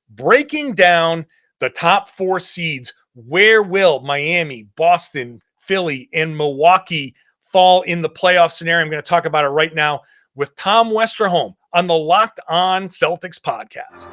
breaking down the top 4 seeds. Where will Miami, Boston, Philly, and Milwaukee fall in the playoff scenario? I'm going to talk about it right now with Tom Westerholm on the Locked On Celtics podcast.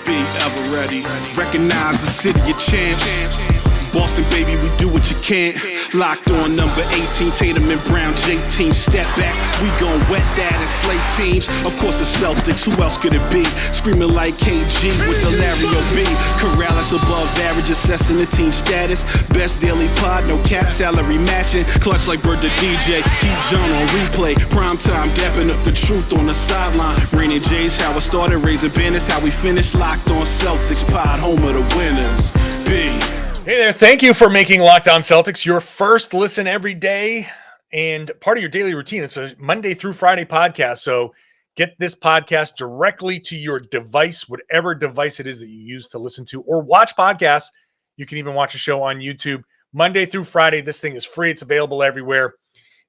Be ever ready. Recognize the city of champs. Boston, baby, we do what you can't. Locked on number 18, Tatum and Brown, J-team, step back. We gon' wet that and slay teams. Of course, the Celtics, who else could it be? Screaming like KG with the Larry O.B. Karalis above average, assessing the team status. Best daily pod, no cap, salary matching. Clutch like Bird the DJ, keep John on replay. Prime time, dapping up the truth on the sideline. Raining J's, how it started, raising banners, how we finished. Locked on Celtics pod, home of the winners. B. Hey there, thank you for making Locked On Celtics your first listen every day and part of your daily routine. It's a Monday through Friday podcast, so get this podcast directly to your device, whatever device it is that you use to listen to or watch podcasts. You can even watch a show on YouTube. Monday through Friday, this thing is free. It's available everywhere.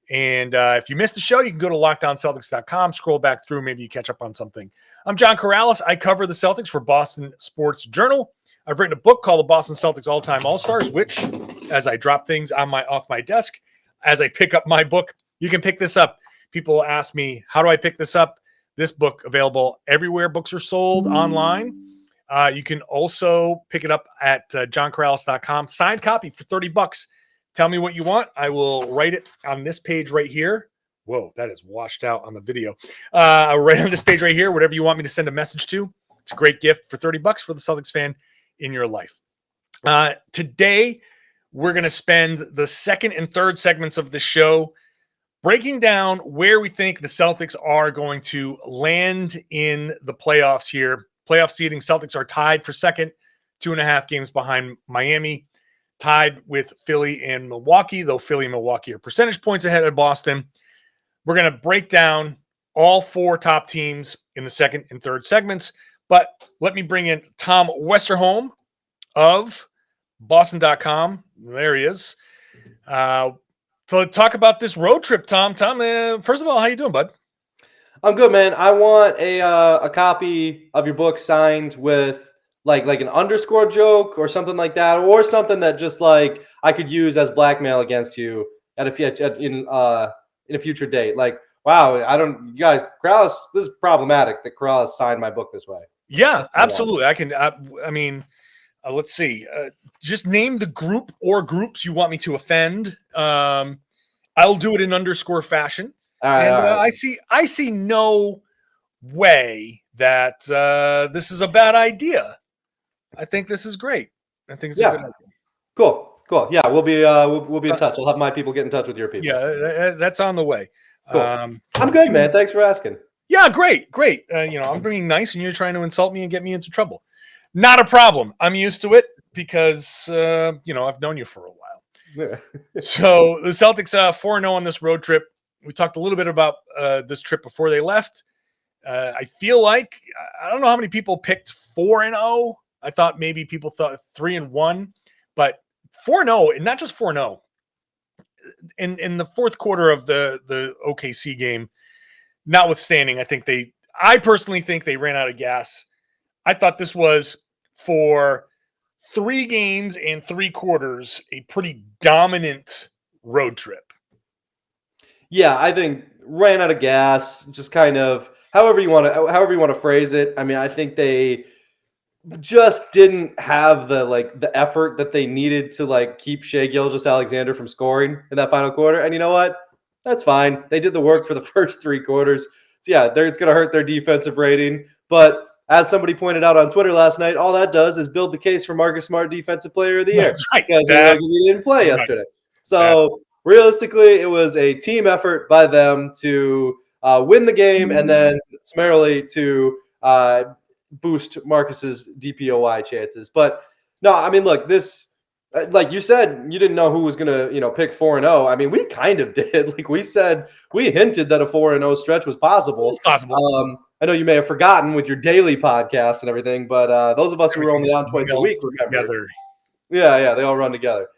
And if you missed the show, you can go to LockedOnCeltics.com, scroll back through, maybe you catch up on something. I'm John Karalis. I cover the Celtics for Boston Sports Journal. I've written a book called The Boston Celtics All-Time All-Stars, which, as I drop things off my desk, as I pick up my book, you can pick this up. People ask me, how do I pick this up? This book available everywhere books are sold online. You can also pick it up at johnkaralis.com. Signed copy for $30. Tell me what you want. I will write it on this page right here. Whoa, that is washed out on the video. I'll write on this page right here, whatever you want me to send a message to. It's a great gift for $30 for the Celtics fan in your life. Today, we're going to spend the second and third segments of the show breaking down where we think the Celtics are going to land in the playoffs here. Playoff seeding, Celtics are tied for second, 2.5 games behind Miami, tied with Philly and Milwaukee, though Philly and Milwaukee are percentage points ahead of Boston. We're going to break down all 4 top teams in the second and third segments. But let me bring in Tom Westerholm of Boston.com. There he is. So talk about this road trip, Tom. Tom, first of all, how you doing, bud? I'm good, man. I want a copy of your book signed with like an underscore joke or something like that, or something that just like I could use as blackmail against you in a future date. Like, wow, you guys, Karalis, this is problematic that Karalis signed my book this way. Yeah, absolutely. I can. Let's see. Just name the group or groups you want me to offend. I'll do it in underscore fashion. All right. I see no way that this is a bad idea. I think this is great. I think it's a good idea. Cool. Yeah, we'll be in touch. I'll have my people get in touch with your people. Yeah, that's on the way. Cool. I'm good, man. Thanks for asking. Yeah, great. I'm being nice, and you're trying to insult me and get me into trouble. Not a problem. I'm used to it because I've known you for a while. So the Celtics 4-0 on this road trip. We talked a little bit about this trip before they left. I feel like I don't know how many people picked 4-0. I thought maybe people thought 3-1, but 4-0, and not just 4-0. In the fourth quarter of the OKC game, notwithstanding, I personally think they ran out of gas. I thought this was, for 3 games and 3 quarters, a pretty dominant road trip. Yeah, I think ran out of gas, just kind of however you want to phrase it. I mean, I think they just didn't have the effort that they needed to keep Shai Gilgeous-Alexander from scoring in that final quarter. And you know what? That's fine. They did the work for the first 3 quarters. So yeah, it's going to hurt their defensive rating. But as somebody pointed out on Twitter last night, all that does is build the case for Marcus Smart Defensive Player of the Year. That's right. Because he didn't play yesterday. So realistically, it was a team effort by them to win the game and then summarily to boost Marcus's DPOY chances. But no, I mean, look, this, like you said, you didn't know who was going to, pick 4-0. I mean, we kind of did. We hinted that a 4-0 stretch was possible. I know you may have forgotten with your daily podcast and everything, but those of us who were only on twice a week remember. Yeah, they all run together.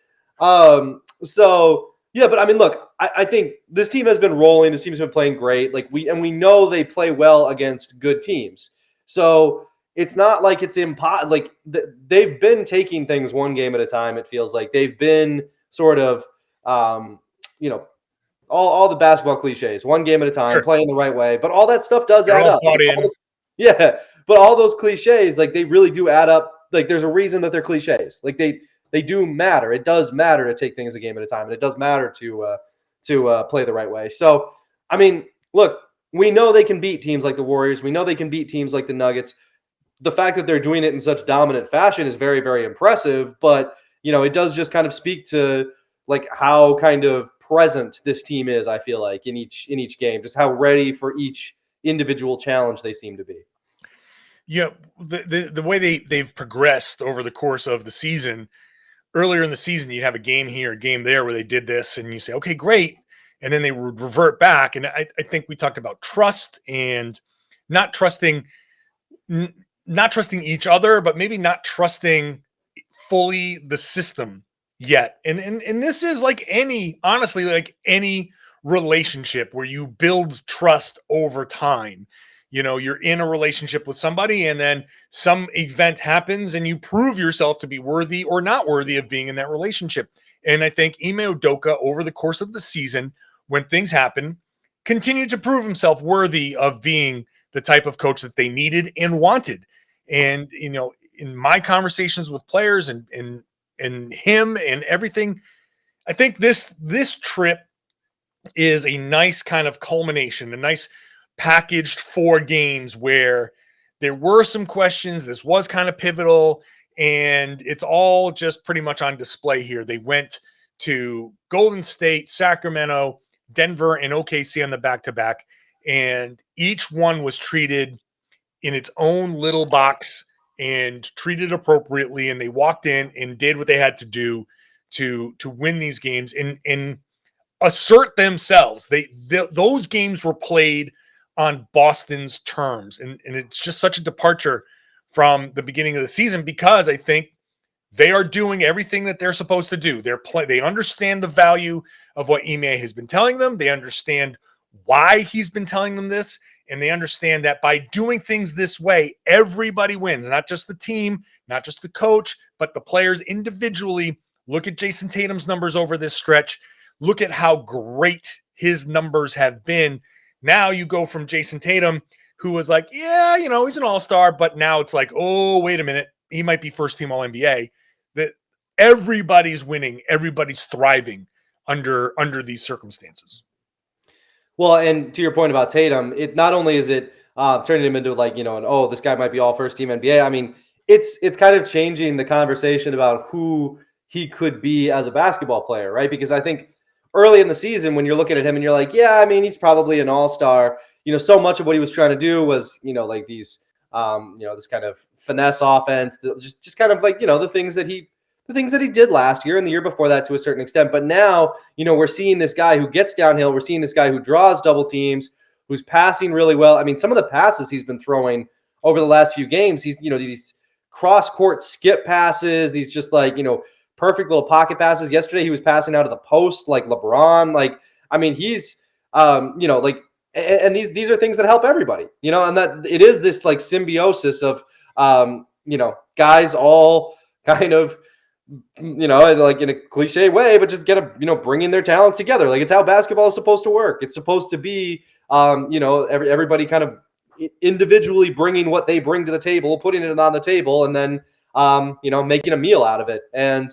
So yeah, but I mean, look, I think this team has been rolling. This team's been playing great. We know they play well against good teams. So it's not like it's like they've been taking things one game at a time. It feels like they've been sort of, you know, all the basketball cliches, one game at a time, Sure. playing the right way. But all that stuff does They're add all up. bought in. Yeah, but all those cliches, like they really do add up. Like there's a reason that they're cliches. Like they do matter. It does matter to take things a game at a time, and it does matter to play the right way. So, I mean, look, we know they can beat teams like the Warriors. We know they can beat teams like the Nuggets. The fact that they're doing it in such dominant fashion is very, very impressive. But, you know, it does just kind of speak to like how kind of present this team is, I feel like, in each game, just how ready for each individual challenge they seem to be. Yeah, the way they've progressed over the course of the season. Earlier in the season, you'd have a game here, a game there where they did this, and you say, okay, great. And then they would revert back. And I think we talked about trust and not trusting each other, but maybe not trusting fully the system yet. And this is like honestly, like any relationship where you build trust over time. You know, you're in a relationship with somebody and then some event happens and you prove yourself to be worthy or not worthy of being in that relationship. And I think Ime Udoka over the course of the season, when things happen, continued to prove himself worthy of being the type of coach that they needed and wanted. And, you know, in my conversations with players and him and everything, I think this trip is a nice kind of culmination, a nice packaged 4 games where there were some questions. This was kind of pivotal, and it's all just pretty much on display here. They went to Golden State, Sacramento, Denver, and OKC on the back-to-back, and each one was treated in its own little box and treated appropriately, and they walked in and did what they had to do to win these games and assert themselves. Those games were played on Boston's terms. And it's just such a departure from the beginning of the season because I think they are doing everything that they're supposed to do. They understand the value of what Ime has been telling them. They understand why he's been telling them this. And they understand that by doing things this way, everybody wins, not just the team, not just the coach, but the players individually. Look at Jayson Tatum's numbers over this stretch. Look at how great his numbers have been. Now you go from Jayson Tatum, who was like, yeah, you know, he's an all-star, but now it's like, oh, wait a minute, he might be first-team All-NBA. That everybody's winning, everybody's thriving under these circumstances. Well, and to your point about Tatum, it not only is it turning him into like, you know, this guy might be all first-team NBA. I mean, it's kind of changing the conversation about who he could be as a basketball player, right? Because I think early in the season, when you're looking at him and you're like, yeah, I mean, he's probably an all-star. You know, so much of what he was trying to do was, you know, like these, you know, this kind of finesse offense, just kind of like, you know, the things that he did last year and the year before that to a certain extent. But now, you know, we're seeing this guy who gets downhill. We're seeing this guy who draws double teams, who's passing really well. I mean, some of the passes he's been throwing over the last few games, he's, you know, these cross-court skip passes, these just like, you know, perfect little pocket passes. Yesterday, he was passing out of the post like LeBron. Like, I mean, he's, you know, like, and these are things that help everybody, you know, and that it is this like symbiosis of, you know, guys all kind of, you know, like in a cliche way, but just bringing their talents together. Like it's how basketball is supposed to work. It's supposed to be, you know, everybody kind of individually bringing what they bring to the table, putting it on the table, and then, you know, making a meal out of it. And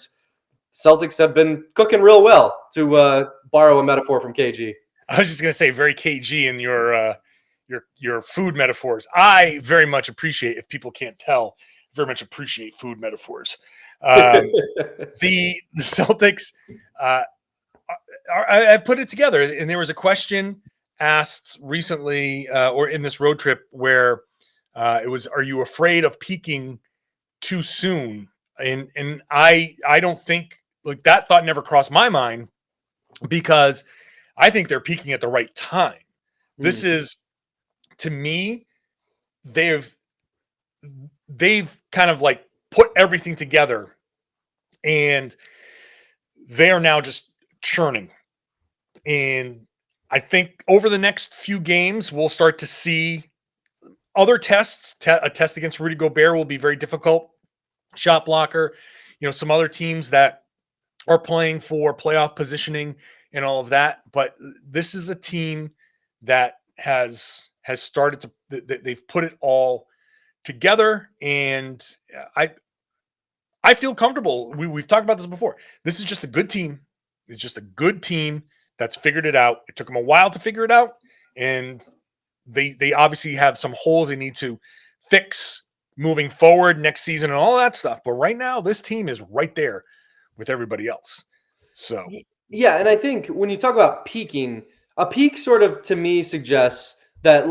Celtics have been cooking real well, to borrow a metaphor from KG. I was just going to say very KG in your food metaphors. I very much appreciate, if people can't tell, very much appreciate food metaphors. The Celtics, I put it together, and there was a question asked recently or in this road trip where it was, are you afraid of peaking too soon? And I don't think, like, that thought never crossed my mind, because I think they're peaking at the right time. This is, to me, they've kind of like put everything together, and they are now just churning. And I think over the next few games, we'll start to see other tests, a test against Rudy Gobert will be very difficult. Shot blocker, some other teams that are playing for playoff positioning and all of that. But this is a team that has started to, they've put it all together. And I feel comfortable. We've talked about this before. This is just a good team. It's just a good team that's figured it out. It took them a while to figure it out. And they obviously have some holes they need to fix moving forward next season and all that stuff. But right now, this team is right there with everybody else. So, yeah. And I think when you talk about peaking, a peak sort of to me suggests that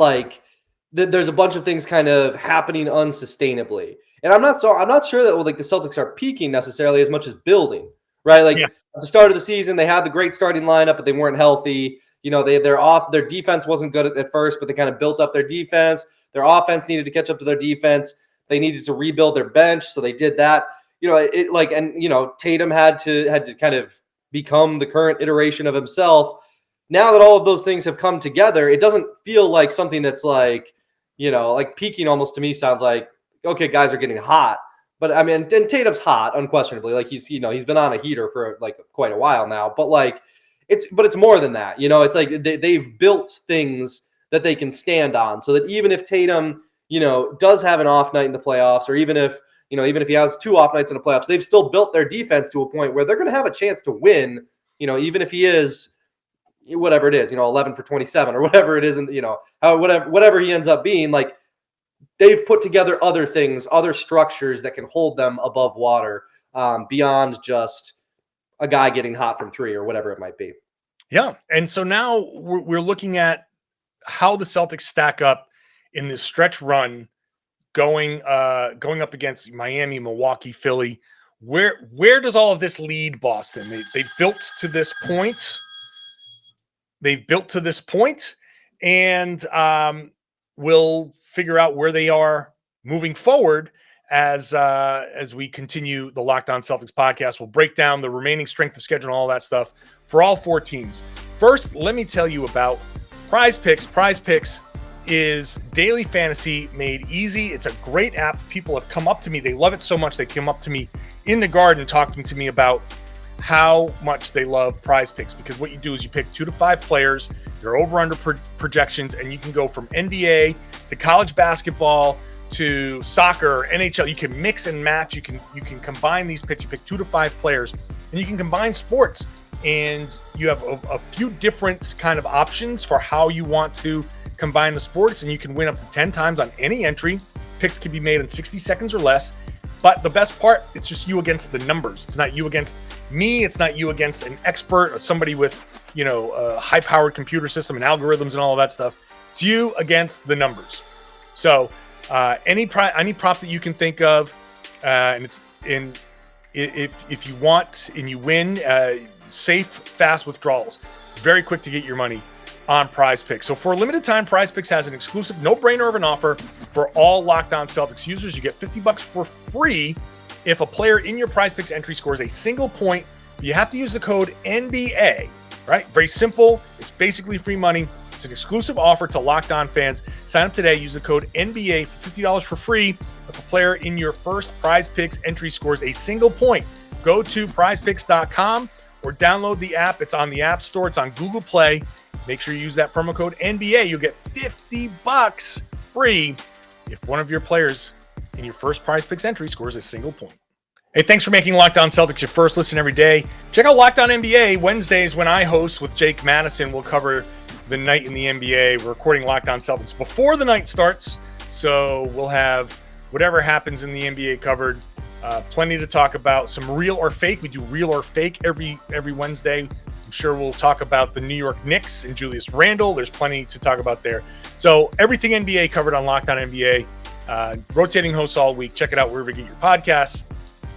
there's a bunch of things kind of happening unsustainably. And I'm not sure that the Celtics are peaking necessarily as much as building, right? At the start of the season, they had the great starting lineup, but they weren't healthy. They're off. Their defense wasn't good at first, but they kind of built up their defense. Their offense needed to catch up to their defense. They needed to rebuild their bench, so they did that. Tatum had to kind of become the current iteration of himself. Now that all of those things have come together, it doesn't feel like something that's peaking. Almost to me sounds like, okay, guys are getting hot. But I mean, and Tatum's hot, unquestionably. He's been on a heater for quite a while now. But it's more than that. It's like they've built things that they can stand on, so that even if Tatum, does have an off night in the playoffs, or even if he has 2 off nights in the playoffs, they've still built their defense to a point where they're going to have a chance to win. Even if he is whatever it is, 11 for 27 or whatever it is, and whatever he ends up being, they've put together other things, other structures that can hold them above water, beyond just a guy getting hot from 3 or whatever it might be. Yeah. And so now we're looking at how the Celtics stack up in this stretch run going up against Miami, Milwaukee, Philly. Where does all of this lead Boston? They've built to this point. And we'll figure out where they are moving forward as we continue the Locked On Celtics podcast. We'll break down the remaining strength of schedule and all that stuff for all 4 teams. First, let me tell you about PrizePicks. PrizePicks is daily fantasy made easy. It's a great app. People have come up to me. They love it so much. They came up to me in the garden talking to me about how much they love PrizePicks, because what you do is you pick 2 to 5 players, your over-under projections, and you can go from NBA to college basketball to soccer, NHL. You can mix and match. You can combine these picks. You pick 2 to 5 players, and you can combine sports. And you have a few different kind of options for how you want to combine the sports, and you can win up to 10 times on any entry. Picks can be made in 60 seconds or less. But the best part, it's just you against the numbers. It's not you against me. It's not you against an expert or somebody with, a high-powered computer system and algorithms and all of that stuff. It's you against the numbers. So any prop that you can think of, and it's in if you want and you win, safe, fast withdrawals, very quick to get your money on PrizePicks. So for a limited time, PrizePicks has an exclusive no-brainer of an offer for all Locked On Celtics users. You get $50 for free if a player in your PrizePicks entry scores a single point. You have to use the code NBA, right? Very simple. It's basically free money. It's an exclusive offer to Locked On fans. Sign up today. Use the code NBA for $50 for free if a player in your first PrizePicks entry scores a single point. Go to prizepicks.com or download the app. It's on the App Store. It's on Google Play. Make sure you use that promo code NBA. You'll get $50 free if one of your players in your first PrizePicks entry scores a single point. Hey, thanks for making Locked On Celtics your first listen every day. Check out Locked On NBA Wednesdays when I host with Jake Madison. We'll cover the night in the NBA. We're recording Locked On Celtics before the night starts, so we'll have whatever happens in the NBA covered. Plenty to talk about. Some real or fake. We do real or fake every Wednesday. I'm sure we'll talk about the New York Knicks and Julius Randle. There's plenty to talk about there. So everything NBA covered on Locked On NBA. Rotating hosts all week. Check it out wherever you get your podcasts.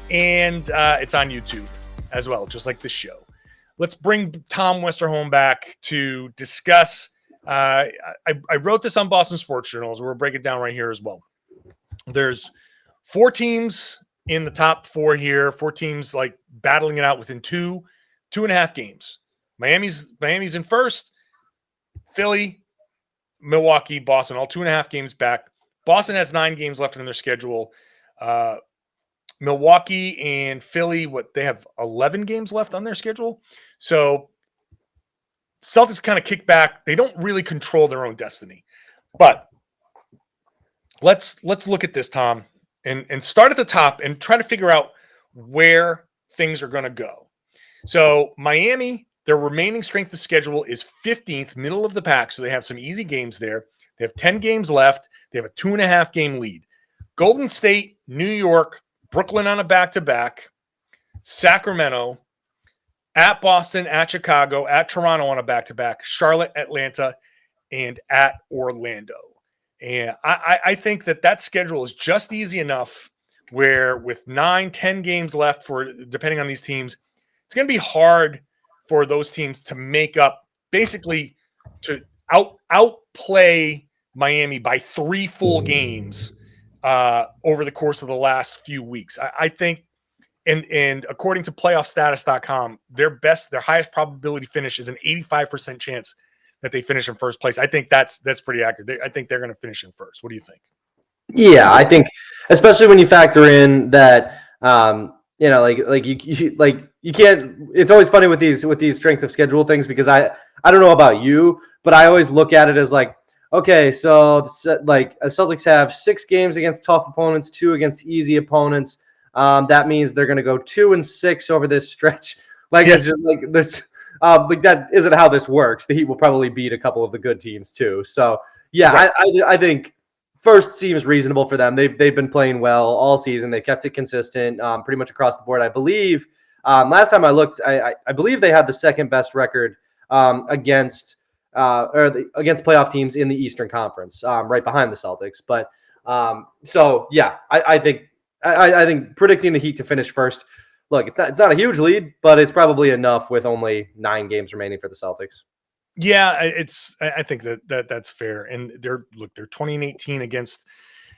And it's on YouTube as well, just like this show. Let's bring Tom Westerholm back to discuss. I wrote this on Boston Sports Journal, so we'll break it down right here as well. There's 4 teams in the top 4 here, 4 teams battling it out within 2.5 games. Miami's in first. Philly, Milwaukee, Boston, all 2.5 games back. Boston has 9 games left in their schedule. Milwaukee and Philly, they have 11 games left on their schedule. So Celtics kind of kick back. They don't really control their own destiny. But let's look at this, Tom, and start at the top and try to figure out where things are going to go. So Miami, their remaining strength of schedule is 15th, middle of the pack. So they have some easy games there. They have 10 games left. They have a 2.5 game lead. Golden State, New York, Brooklyn on a back-to-back, Sacramento, at Boston, at Chicago, at Toronto on a back-to-back, Charlotte, Atlanta, and at Orlando. And I think that schedule is just easy enough where with 9-10 games left depending on these teams, it's going to be hard for those teams to make up, basically to outplay Miami by 3 full games over the course of the last few weeks. I think, and according to playoffstatus.com, their highest probability finish is an 85% chance that they finish in first place. I think that's pretty accurate. I think they're going to finish in first. What do you think? Yeah, I think especially when you factor in that, you can't. It's always funny with these strength of schedule things because I don't know about you, but I always look at it as like, okay, so Celtics have 6 games against tough opponents, 2 against easy opponents. That means they're going to go 2-6 over this stretch. It's just like this. That isn't how this works. The Heat will probably beat a couple of the good teams too. So yeah, right. I think first seems reasonable for them. They've been playing well all season. They kept it consistent, pretty much across the board. I believe last time I looked, I believe they had the second best record against playoff teams in the Eastern Conference, right behind the Celtics. But so yeah, I think predicting the Heat to finish first. Look, it's not a huge lead, but it's probably enough with only 9 games remaining for the Celtics. Yeah, I think that's fair. And they're 20-18 against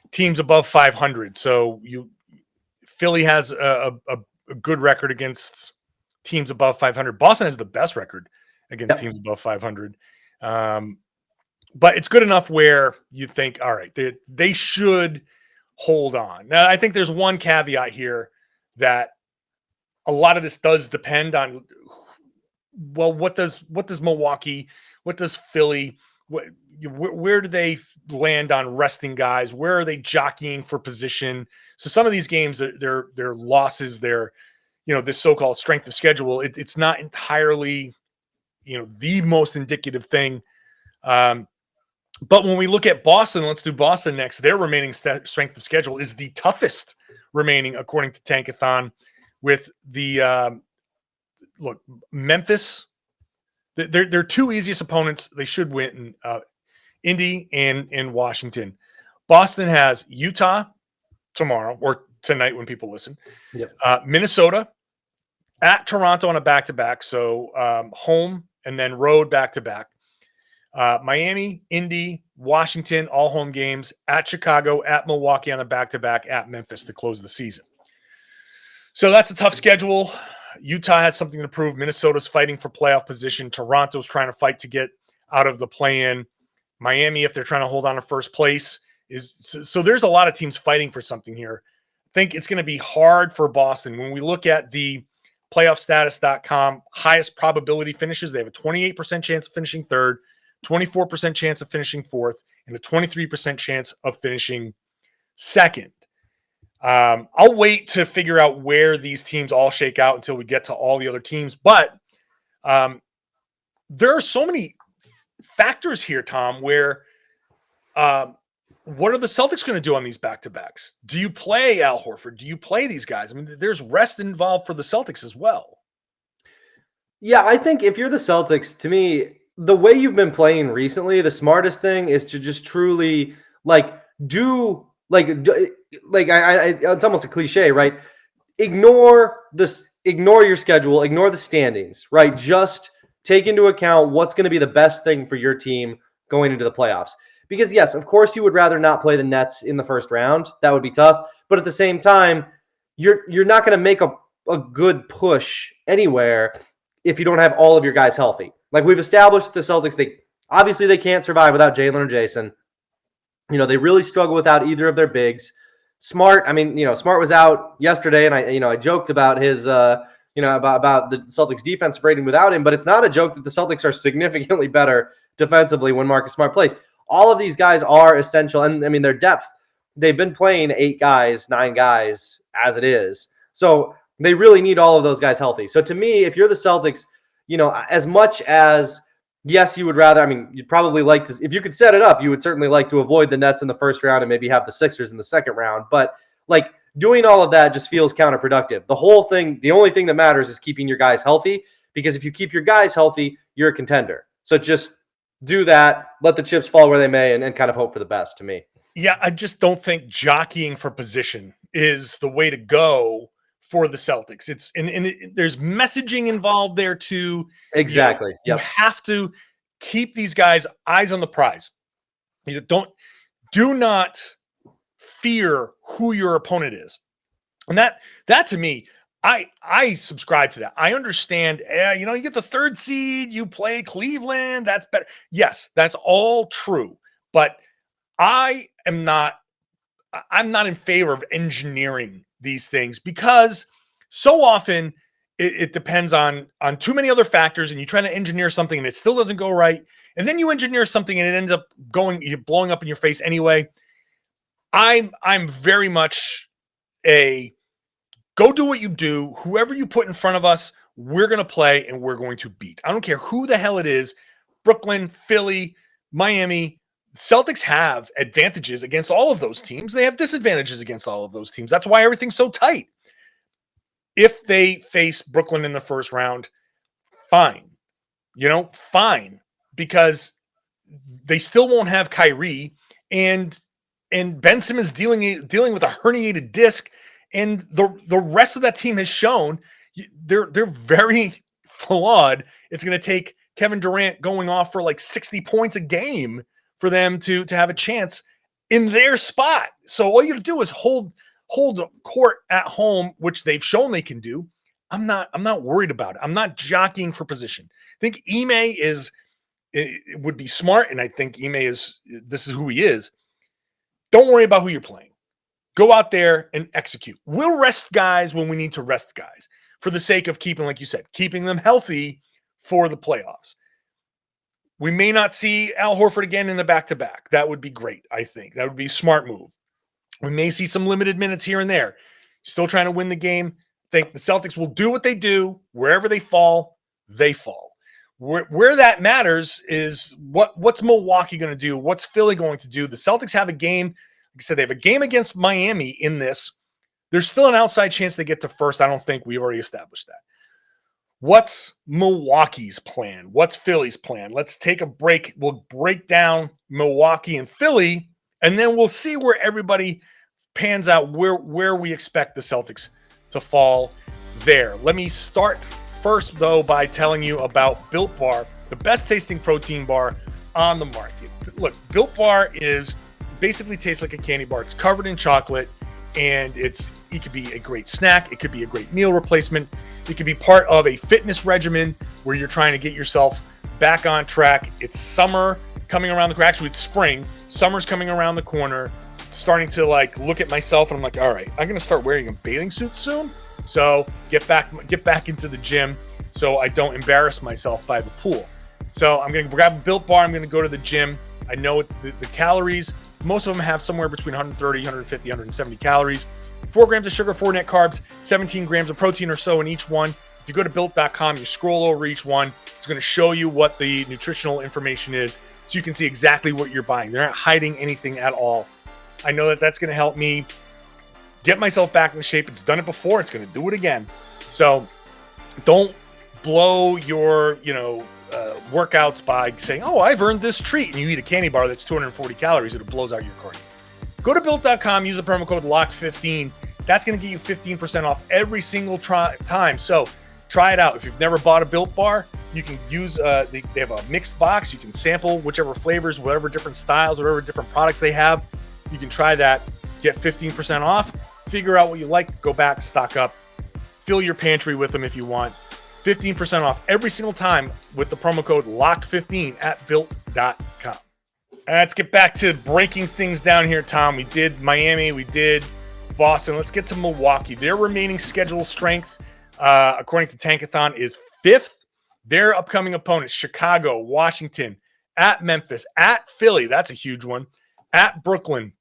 teams above 500. So Philly has a good record against teams above 500. Boston has the best record against teams above 500. But it's good enough where you think, all right, they should hold on. Now, I think there's one caveat here that a lot of this does depend on, well, what does Milwaukee, what does Philly, where do they land on resting guys? Where are they jockeying for position? So some of these games, their losses, this so-called strength of schedule, it's not entirely, the most indicative thing. But when we look at Boston, let's do Boston next. Their remaining strength of schedule is the toughest remaining, according to Tankathon. With the Memphis, they're 2 easiest opponents. They should win. Indy and Washington. Boston has Utah tomorrow or tonight when people listen. Yep. Minnesota at Toronto on a back-to-back. So home and then road back-to-back. Miami, Indy, Washington, all home games. At Chicago, at Milwaukee on a back-to-back. At Memphis to close the season. So that's a tough schedule. Utah has something to prove. Minnesota's fighting for playoff position. Toronto's trying to fight to get out of the play-in. Miami, if they're trying to hold on to first place, so there's a lot of teams fighting for something here. I think it's going to be hard for Boston. When we look at the playoffstatus.com highest probability finishes, they have a 28% chance of finishing third, 24% chance of finishing fourth, and a 23% chance of finishing second. I'll wait to figure out where these teams all shake out until we get to all the other teams. But there are so many factors here, Tom, where what are the Celtics going to do on these back-to-backs? Do you play Al Horford? Do you play these guys? I mean, there's rest involved for the Celtics as well. Yeah, I think if you're the Celtics, to me, the way you've been playing recently, the smartest thing is to just truly it's almost a cliche, right? Ignore your schedule, ignore the standings, right? Just take into account what's going to be the best thing for your team going into the playoffs. Because yes, of course you would rather not play the Nets in the first round. That would be tough. But at the same time, you're not going to make a good push anywhere if you don't have all of your guys healthy. Like we've established the Celtics, they can't survive without Jaylen or Jayson. They really struggle without either of their bigs. Smart, Smart was out yesterday, and I joked about his, about the Celtics defense rating without him, but it's not a joke that the Celtics are significantly better defensively when Marcus Smart plays. All of these guys are essential, and their depth. They've been playing 8 guys, 9 guys as it is, so they really need all of those guys healthy. So to me, if you're the Celtics, as much as yes, you would rather, you'd probably like to, if you could set it up, you would certainly like to avoid the Nets in the first round and maybe have the Sixers in the second round. But doing all of that just feels counterproductive. The only thing that matters is keeping your guys healthy, because if you keep your guys healthy, you're a contender. So just do that, let the chips fall where they may, and kind of hope for the best, to me. Yeah, I just don't think jockeying for position is the way to go for the Celtics. There's messaging involved there too. Exactly. You have to keep these guys eyes on the prize. Do not fear who your opponent is. And that to me, I subscribe to that. I understand, you get the 3rd seed, you play Cleveland, that's better. Yes, that's all true. But I'm not in favor of engineering these things, because so often it depends on too many other factors, and you try to engineer something and it still doesn't go right. And then you engineer something and it ends up blowing up in your face anyway. I'm very much go do what you do. Whoever you put in front of us, we're going to play and we're going to beat. I don't care who the hell it is. Brooklyn, Philly, Miami. Celtics have advantages against all of those teams. They have disadvantages against all of those teams. That's why everything's so tight. If they face Brooklyn in the first round, fine. Fine. Because they still won't have Kyrie, and Ben Simmons dealing with a herniated disc, and the rest of that team has shown they're very flawed. It's going to take Kevin Durant going off for 60 points a game for them to have a chance in their spot. So all you have to do is hold court at home, which they've shown they can do. I'm not worried about it. I'm not jockeying for position. I think it would be smart, and I think this is who he is. Don't worry about who you're playing. Go out there and execute. We'll rest guys when we need to rest guys for the sake of keeping, like you said, keeping them healthy for the playoffs. We may not see Al Horford again in the back-to-back. That would be great, I think. That would be a smart move. We may see some limited minutes here and there. Still trying to win the game. I think the Celtics will do what they do. Wherever they fall, they fall. Where that matters is what's Milwaukee going to do? What's Philly going to do? The Celtics have a game. Like I said, they have a game against Miami in this. There's still an outside chance they get to first. I don't think we've already established that. What's Milwaukee's plan? What's Philly's plan? Let's take a break. We'll break down Milwaukee and Philly, and then we'll see where everybody pans out, where we expect the Celtics to fall there. Let me start first, though, by telling you about Built Bar, the best tasting protein bar on the market. Look, Built Bar basically tastes like a candy bar. It's covered in chocolate, and it could be a great snack. It could be a great meal replacement. It could be part of a fitness regimen where you're trying to get yourself back on track. It's summer coming around the corner. Actually, it's spring. Summer's coming around the corner. Starting to look at myself, and I'm like, all right, I'm gonna start wearing a bathing suit soon. So get back into the gym so I don't embarrass myself by the pool. So I'm gonna grab a Built Bar. I'm gonna go to the gym. I know the calories. Most of them have somewhere between 130, 150, 170 calories. 4 grams of sugar, 4 net carbs, 17 grams of protein or so in each one. If you go to Built.com, you scroll over each one. It's going to show you what the nutritional information is so you can see exactly what you're buying. They're not hiding anything at all. I know that's going to help me get myself back in shape. It's done it before. It's going to do it again. So don't blow your, workouts by saying, oh, I've earned this treat. And you eat a candy bar that's 240 calories. It blows out your cardio. Go to Built.com, use the promo code LOCK15. That's going to get you 15% off every single time. So try it out. If you've never bought a Built Bar, you can use, they have a mixed box. You can sample whichever flavors, whatever different styles, whatever different products they have. You can try that, get 15% off, figure out what you like, go back, stock up, fill your pantry with them if you want. 15% off every single time with the promo code LOCKED15 at Built.com. Let's get back to breaking things down here, Tom. We did Miami, we did Boston. Let's get to Milwaukee. Their remaining schedule strength, according to Tankathon, is 5th. Their upcoming opponents, Chicago, Washington, at Memphis, at Philly. That's a huge one. At Brooklyn,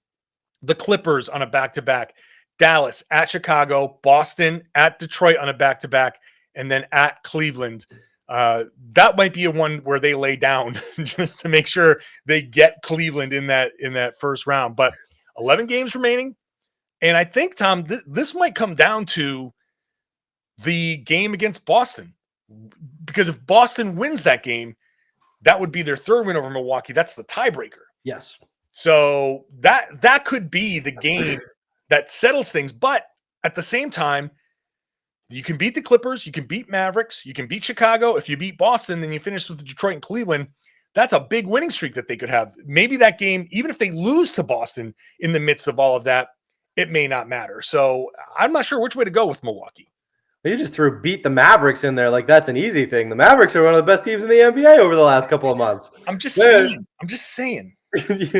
the Clippers on a back-to-back. Dallas, at Chicago, Boston, at Detroit on a back-to-back, and then at Cleveland. That might be a one where they lay down just to make sure they get Cleveland in that first round. But 11 games remaining. And I think, Tom, this might come down to the game against Boston. Because if Boston wins that game, that would be their 3rd win over Milwaukee. That's the tiebreaker. Yes. So that could be the game that settles things. But at the same time, you can beat the Clippers, you can beat Mavericks, you can beat Chicago. If you beat Boston, then you finish with Detroit and Cleveland. That's a big winning streak that they could have. Maybe that game, even if they lose to Boston in the midst of all of that, it may not matter. So I'm not sure which way to go with Milwaukee. You just threw beat the Mavericks in there like that's an easy thing. The Mavericks are one of the best teams in the NBA over the last couple of months. I'm just saying.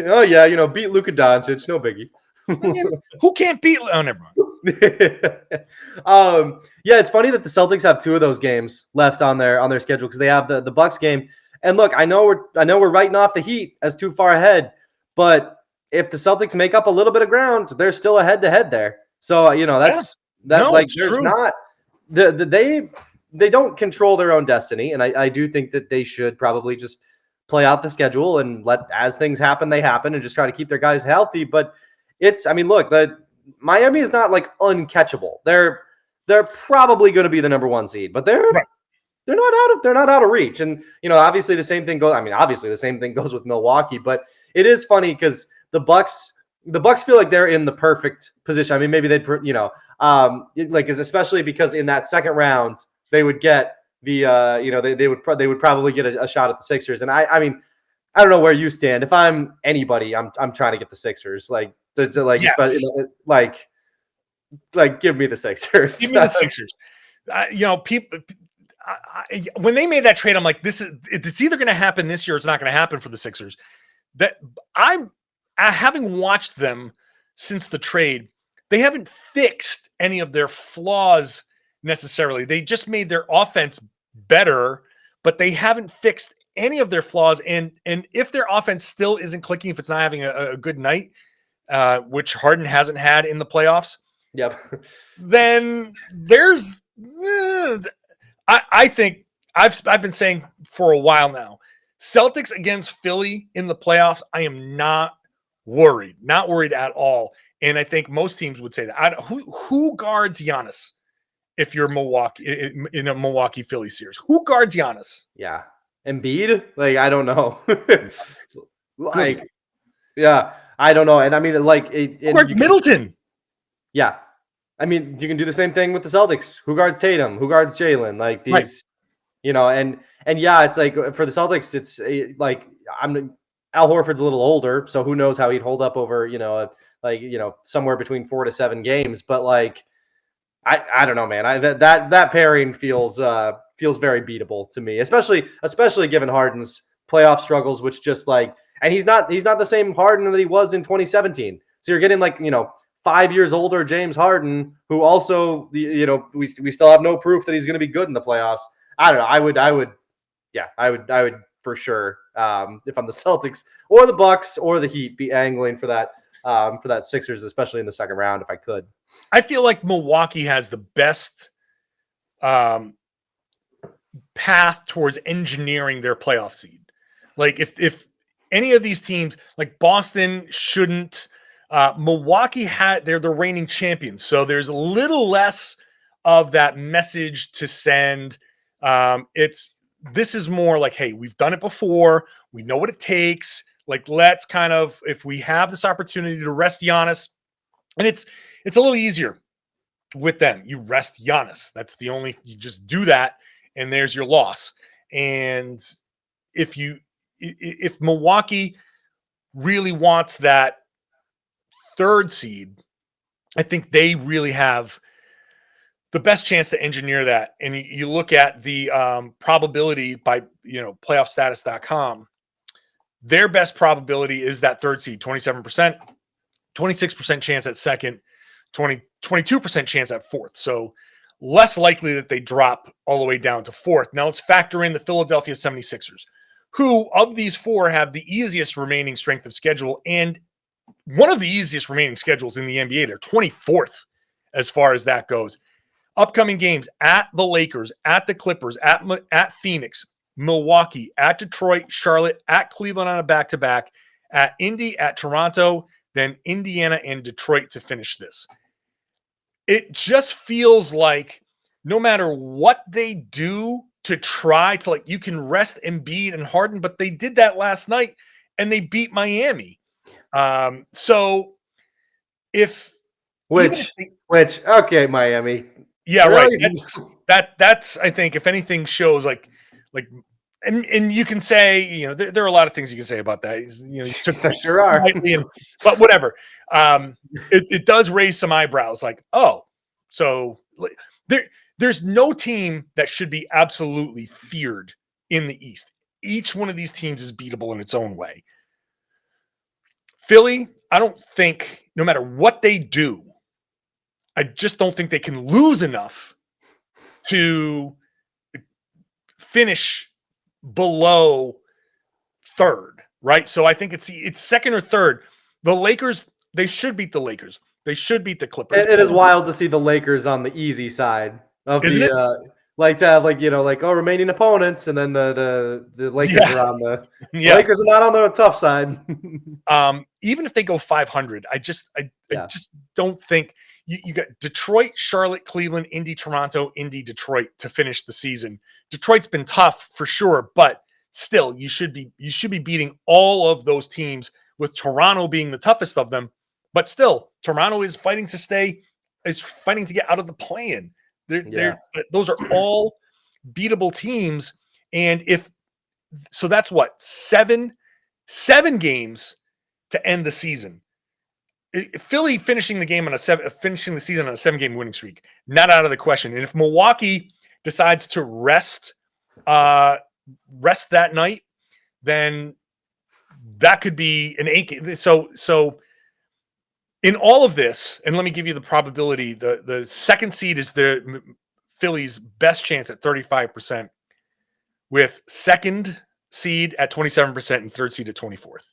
Oh, yeah, beat Luka Doncic. No biggie. Who can't beat? Oh, never mind. Yeah, it's funny that the Celtics have 2 of those games left on their schedule because they have the Bucks game. And look, I know we're writing off the Heat as too far ahead, but if the Celtics make up a little bit of ground, they're still a head-to-head there. So there's true. not they don't control their own destiny, and I do think that they should probably just play out the schedule and let as things happen, they happen, and just try to keep their guys healthy. But look, the Miami is not like uncatchable. They're probably going to be the number 1 seed, but they're not out of reach. And obviously the same thing goes with Milwaukee. But it is funny because the Bucks feel like they're in the perfect position. I mean, maybe they'd especially because in that second round they would get the they would probably get a shot at the Sixers. And I mean, I don't know where you stand. If I'm anybody, I'm trying to get the Sixers. Give me the Sixers. Give me the Sixers. People. When they made that trade, I'm like, it's either going to happen this year or it's not going to happen for the Sixers. That I'm having watched them since the trade, they haven't fixed any of their flaws necessarily. They just made their offense better, but they haven't fixed any of their flaws. And if their offense still isn't clicking, if it's not having a good night, which Harden hasn't had in the playoffs, yep, then there's. I think I've been saying for a while now, Celtics against Philly in the playoffs, I am not worried at all. And I think most teams would say that. Who guards Giannis if you're Milwaukee in a Milwaukee Philly series? Who guards Giannis? Yeah, Embiid? I don't know. Yeah, I don't know. And I mean, who guards Middleton? Yeah. I mean, you can do the same thing with the Celtics. Who guards Tatum? Who guards Jaylen? And yeah, it's like for the Celtics, it's Al Horford's a little older, so who knows how he'd hold up over, somewhere between 4 to 7 games. But I don't know, man. That pairing feels very beatable to me, especially given Harden's playoff struggles, which and he's not the same Harden that he was in 2017. So you're getting 5 years older James Harden, who also, we still have no proof that he's going to be good in the playoffs. I don't know. I would for sure, if I'm the Celtics or the Bucks or the Heat, be angling for that Sixers, especially in the second round, if I could. I feel like Milwaukee has the best path towards engineering their playoff seed. If any of these teams, like Boston, shouldn't. Milwaukee they're the reigning champions, so there's a little less of that message to send. This is more like, hey, we've done it before, we know what it takes. Let's kind of, if we have this opportunity to rest Giannis, and it's a little easier with them. You rest Giannis. You just do that, and there's your loss. And if Milwaukee really wants that 3rd seed, I think they really have the best chance to engineer that. And you look at the probability by playoffstatus.com. their best probability is that third seed, 27%, 26% chance at second, 22% chance at fourth. So less likely that they drop all the way down to fourth. Now let's factor in the Philadelphia 76ers, who of these four have the easiest remaining strength of schedule and one of the easiest remaining schedules in the NBA. They're 24th as far as that goes. Upcoming games at the Lakers, at the Clippers, at Phoenix, Milwaukee, at Detroit, Charlotte, at Cleveland on a back-to-back, at Indy, at Toronto, then Indiana and Detroit to finish this. It just feels like no matter what they do to try to, like, you can rest Embiid and Harden, but they did that last night and they beat Miami. So if okay, Miami. Yeah, really? Right. That's I think if anything shows like and you can say, you know, there are a lot of things you can say about that. You know, you took sure are. But whatever. It does raise some eyebrows. Like, oh, so there's no team that should be absolutely feared in the East. Each one of these teams is beatable in its own way. Philly, I don't think, no matter what they do, I just don't think they can lose enough to finish below third, right? So I think it's second or third. The Lakers, they should beat the Lakers. They should beat the Clippers. It is wild to see the Lakers on the easy side of Isn't it? Like to have remaining opponents, and then the Lakers are on the Lakers are not on the tough side. Even if they go 500, I just don't think you got Detroit, Charlotte, Cleveland, Indy, Toronto, Indy, Detroit to finish the season. Detroit's been tough for sure, but still you should be beating all of those teams, with Toronto being the toughest of them. But still, Toronto is fighting to get out of the play-in. Those are all beatable teams. And that's what, seven games to end the season. Philly finishing the season on a 7-game winning streak, not out of the question. And if Milwaukee decides to rest that night, then that could be an 8. So in all of this, and let me give you the probability, the second seed is the Philly's best chance at 35%, with second seed at 27% and third seed at 24th.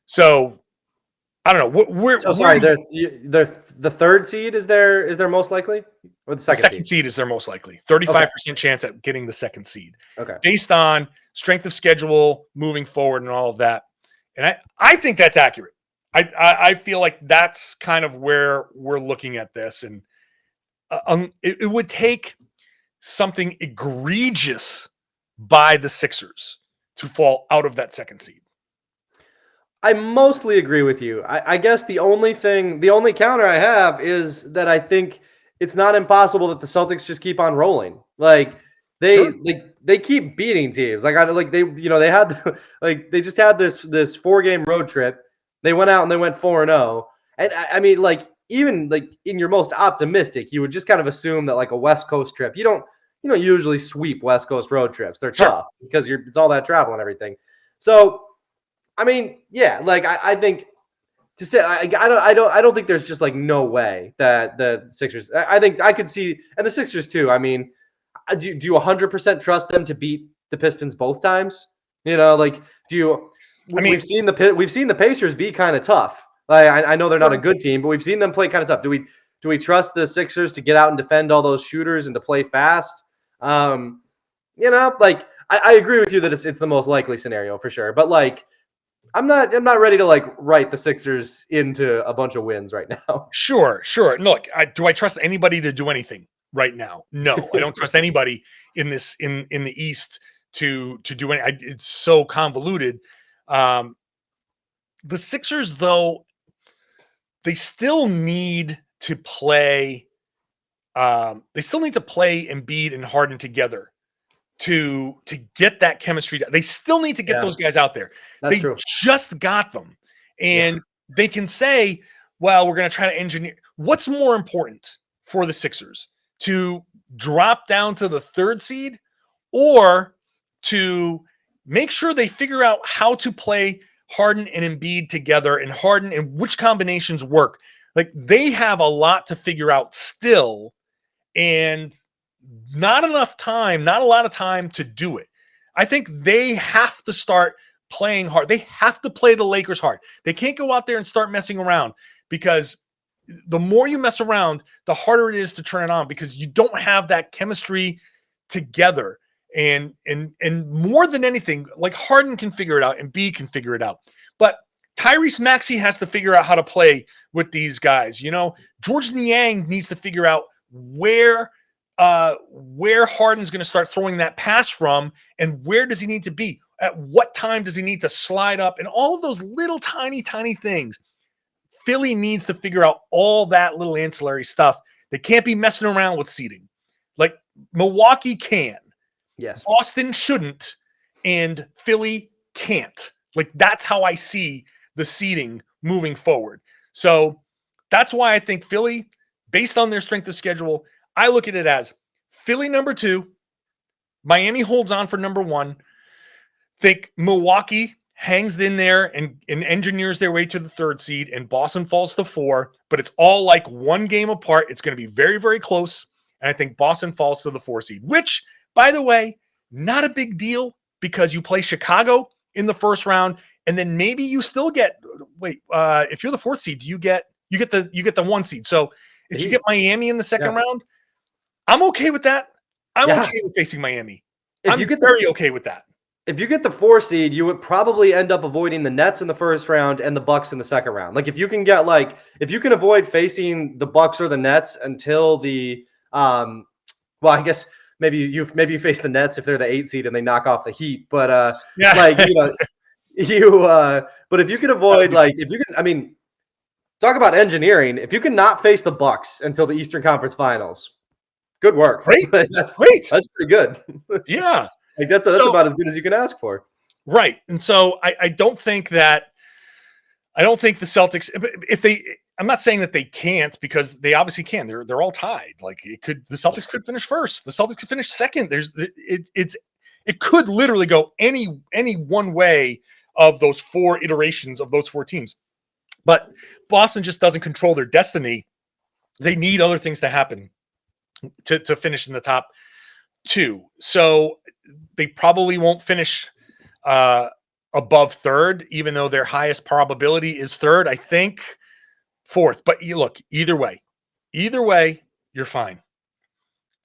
So I don't know. Sorry, the third seed is their most likely, or the second seed is their most likely. 35% chance at getting the second seed. Okay, based on strength of schedule moving forward and all of that. And I think that's accurate. I feel like that's kind of where we're looking at this, and it would take something egregious by the Sixers to fall out of that second seed. I mostly agree with you. I guess the only counter I have is that I think it's not impossible that the Celtics just keep on rolling. Like they keep beating teams. They just had this 4-game road trip. They went out and they went 4-0. And I mean, even in your most optimistic, you would just kind of assume that a West Coast trip, you don't usually sweep West Coast road trips. They're tough because it's all that travel and everything. So, I mean, yeah, I think to say I don't think there's just no way that the Sixers. I think I could see, and the Sixers too. I mean, do you 100% trust them to beat the Pistons both times? Do you? I mean, we've seen the Pacers be kind of tough. I know they're not a good team, but we've seen them play kind of tough. Do we trust the Sixers to get out and defend all those shooters and to play fast? I agree with you that it's the most likely scenario for sure. But I'm not ready to write the Sixers into a bunch of wins right now. Sure. Look, do I trust anybody to do anything right now? No, I don't trust anybody in the East to do any. It's so convoluted. The Sixers, though, they still need to play. They still need to play Embiid and Harden together to get that chemistry. They still need to get those guys out there. That's true. Just got them, and they can say, "Well, we're going to try to engineer." What's more important for the Sixers, to drop down to the third seed, or to make sure they figure out how to play Harden and Embiid together, and Harden and which combinations work. Like, they have a lot to figure out still, and not a lot of time to do it. I think they have to start playing hard. They have to play the Lakers hard. They can't go out there and start messing around, because the more you mess around, the harder it is to turn it on, because you don't have that chemistry together. And more than anything, like, Harden can figure it out and B can figure it out. But Tyrese Maxey has to figure out how to play with these guys. George Niang needs to figure out where Harden's going to start throwing that pass from, and where does he need to be? At what time does he need to slide up? And all of those little tiny things. Philly needs to figure out all that little ancillary stuff. They can't be messing around with seeding. Like, Milwaukee can. Yes. Boston shouldn't, and Philly can't. Like, that's how I see the seeding moving forward. So that's why I think Philly, based on their strength of schedule, I look at it as Philly number 2, Miami holds on for number 1. Think Milwaukee hangs in there and engineers their way to the 3rd seed, and Boston falls to 4, but it's all like one game apart. It's going to be very, very close. And I think Boston falls to the 4 seed, which, by the way, not a big deal, because you play Chicago in the first round, and then maybe you still get, if you're the 4th seed, you get the 1 seed. So if you get Miami in the second round, I'm okay with that. I'm okay with facing Miami. I'm very okay with that. If you get the 4 seed, you would probably end up avoiding the Nets in the first round and the Bucks in the second round. Like, if you can avoid facing the Bucks or the Nets until the I guess maybe you face the Nets if they're the 8 seed and they knock off the Heat. But but if you can avoid, talk about engineering. If you can not face the Bucks until the Eastern Conference Finals, good work. Great. That's pretty good. Yeah. Like, that's about as good as you can ask for. Right. And so I don't think the Celtics, I'm not saying that they can't, because they obviously can. They're all tied. Like, the Celtics could finish first. The Celtics could finish second. It could literally go any one way of those 4 iterations of those 4 teams. But Boston just doesn't control their destiny. They need other things to happen to finish in the top 2. So they probably won't finish above 3rd, even though their highest probability is 3rd. I think 4th. But look, either way, you're fine.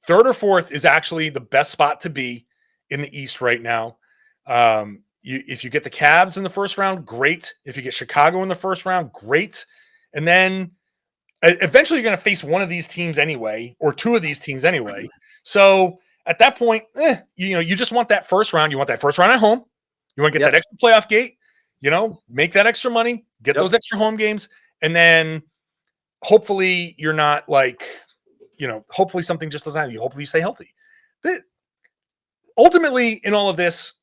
3rd or 4th is actually the best spot to be in the East right now. If you get the Cavs in the first round, great. If you get Chicago in the first round, great. And then eventually you're going to face one of these teams anyway, or 2 of these teams anyway. So at that point, you just want that first round. You want that first round at home. You want to get that extra playoff gate, make that extra money, get those extra home games. And then hopefully you're not hopefully something just doesn't happen. You hopefully you stay healthy. Ultimately, in all of this,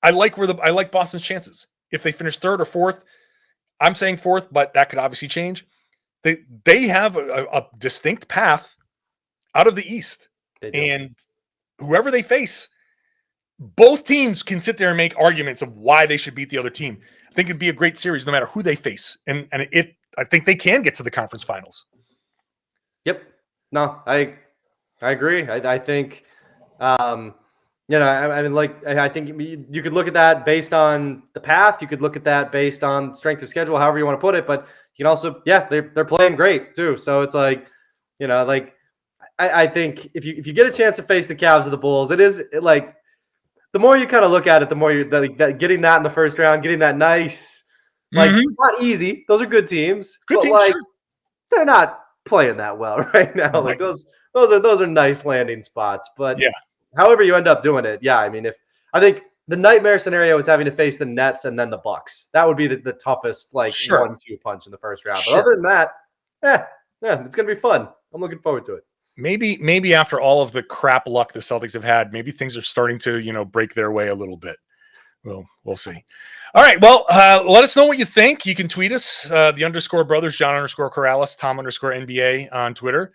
I like Boston's chances. If they finish 3rd or 4th, I'm saying 4th, but that could obviously change. They have a distinct path out of the East. And whoever they face, both teams can sit there and make arguments of why they should beat the other team. I think it'd be a great series no matter who they face. And I think they can get to the conference finals. Yep. No, I agree. I think, I think you could look at that based on the path. You could look at that based on strength of schedule, however you want to put it. But you can also, they're playing great too. So it's I think if you get a chance to face the Cavs or the Bulls, it is like, the more you kind of look at it, the more you're getting that in the first round, getting that nice, not easy. Those are good teams. Sure. They're not playing that well right now. Like, those are nice landing spots. But however you end up doing it, I think the nightmare scenario is having to face the Nets and then the Bucks. That would be the toughest 1-2 punch in the first round. But other than that, it's gonna be fun. I'm looking forward to it. Maybe after all of the crap luck the Celtics have had, maybe things are starting to, break their way a little bit. Well, we'll see. All right. Well, let us know what you think. You can tweet us, the _brothers, John _Karalis, Tom _NBA on Twitter.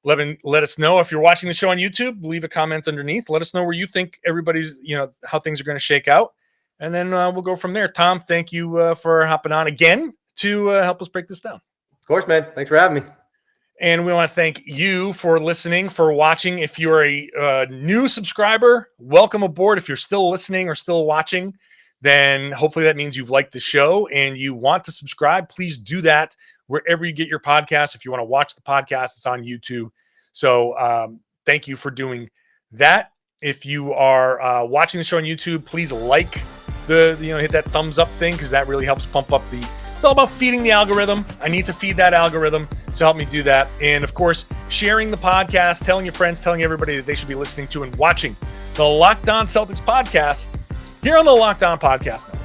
Let us know if you're watching the show on YouTube. Leave a comment underneath. Let us know where you think everybody's, how things are going to shake out. And then we'll go from there. Tom, thank you for hopping on again to help us break this down. Of course, man. Thanks for having me. And we want to thank you for listening, for watching. If you're a new subscriber, welcome aboard. If you're still listening or still watching, then hopefully that means you've liked the show and you want to subscribe. Please do that wherever you get your podcast. If you want to watch the podcast, it's on YouTube. So thank you for doing that. If you are watching the show on YouTube, please hit that thumbs up thing, because that really helps pump up it's all about feeding the algorithm. I need to feed that algorithm, so help me do that. And of course, sharing the podcast, telling your friends, telling everybody that they should be listening to and watching the Locked On Celtics podcast here on the Locked On Podcast Network.